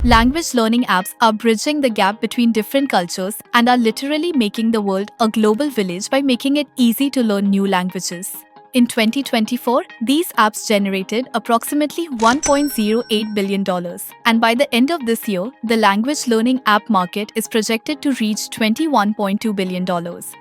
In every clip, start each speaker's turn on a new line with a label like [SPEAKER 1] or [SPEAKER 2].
[SPEAKER 1] Language learning apps are bridging the gap between different cultures and are literally making the world a global village by making it easy to learn new languages. In 2024, these apps generated approximately $1.08 billion, and by the end of this year, the language learning app market is projected to reach $21.2 billion,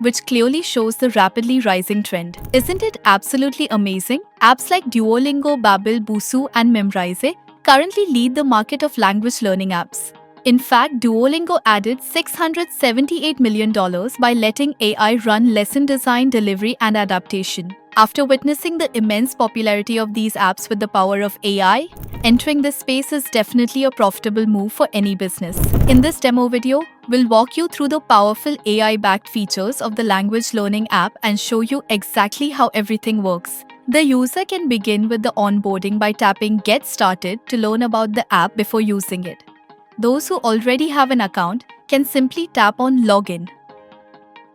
[SPEAKER 1] which clearly shows the rapidly rising trend. Isn't it absolutely amazing? Apps like Duolingo, Babbel, Busuu, and Memrise currently lead the market of language learning apps. In fact, Duolingo added $678 million by letting AI run lesson design, delivery, and adaptation. After witnessing the immense popularity of these apps with the power of AI, entering this space is definitely a profitable move for any business. In this demo video, we'll walk you through the powerful AI-backed features of the language learning app and show you exactly how everything works. The user can begin with the onboarding by tapping Get Started to learn about the app before using it. Those who already have an account can simply tap on Login.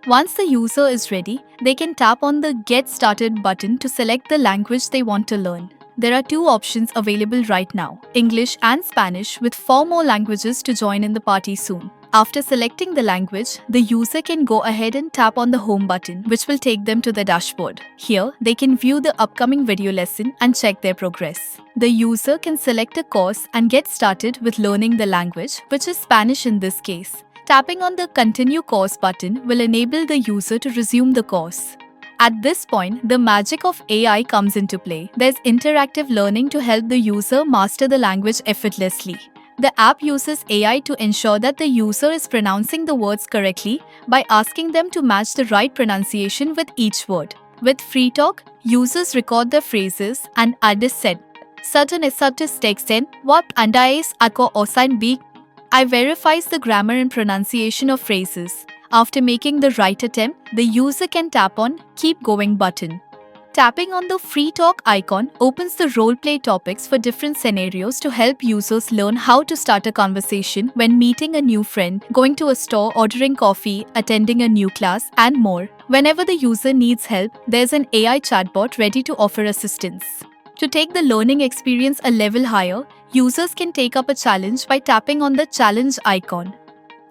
[SPEAKER 1] Once the user is ready, they can tap on the Get Started button to select the language they want to learn. There are two options available right now, English and Spanish, with 4 more languages to join in the party soon. After selecting the language, the user can go ahead and tap on the Home button, which will take them to the dashboard. Here, they can view the upcoming video lesson and check their progress. The user can select a course and get started with learning the language, which is Spanish in this case. Tapping on the Continue Course button will enable the user to resume the course. At this point, the magic of AI comes into play. There's interactive learning to help the user master the language effortlessly. The app uses AI to ensure that the user is pronouncing the words correctly by asking them to match the right pronunciation with each word. With FreeTalk, users record their phrases and add said. Certain esartis texten, what andais ako osain big. I verifies the grammar and pronunciation of phrases. After making the right attempt, the user can tap on Keep Going button. Tapping on the FreeTalk icon opens the role-play topics for different scenarios to help users learn how to start a conversation when meeting a new friend, going to a store, ordering coffee, attending a new class, and more. Whenever the user needs help, there's an AI chatbot ready to offer assistance. To take the learning experience a level higher, users can take up a challenge by tapping on the challenge icon.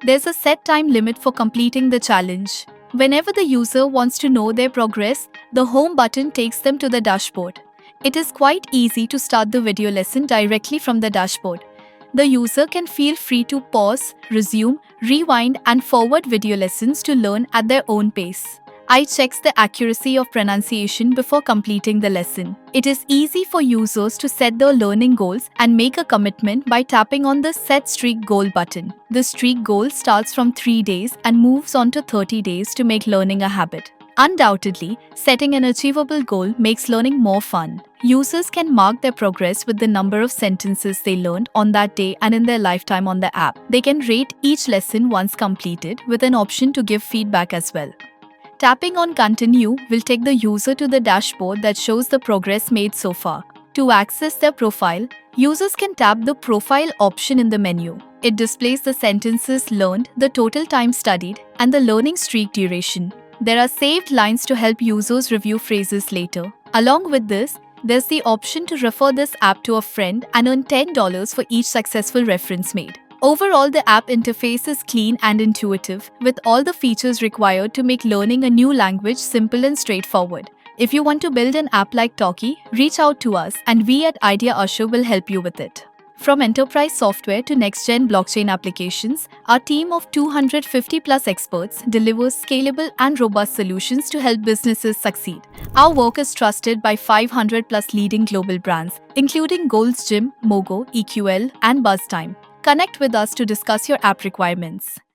[SPEAKER 1] There's a set time limit for completing the challenge. Whenever the user wants to know their progress, the Home button takes them to the dashboard. It is quite easy to start the video lesson directly from the dashboard. The user can feel free to pause, resume, rewind, and forward video lessons to learn at their own pace. AI checks the accuracy of pronunciation before completing the lesson. It is easy for users to set their learning goals and make a commitment by tapping on the Set Streak Goal button. The streak goal starts from 3 days and moves on to 30 days to make learning a habit. Undoubtedly, setting an achievable goal makes learning more fun. Users can mark their progress with the number of sentences they learned on that day and in their lifetime on the app. They can rate each lesson once completed with an option to give feedback as well. Tapping on Continue will take the user to the dashboard that shows the progress made so far. To access their profile, users can tap the Profile option in the menu. It displays the sentences learned, the total time studied, and the learning streak duration. There are saved lines to help users review phrases later. Along with this, there's the option to refer this app to a friend and earn $10 for each successful reference made. Overall, the app interface is clean and intuitive, with all the features required to make learning a new language simple and straightforward. If you want to build an app like Talkie, reach out to us and we at Idea Usher will help you with it. From enterprise software to next-gen blockchain applications, our team of 250+ experts delivers scalable and robust solutions to help businesses succeed. Our work is trusted by 500+ leading global brands, including Gold's Gym, Mogo, EQL, and BuzzTime. Connect with us to discuss your app requirements.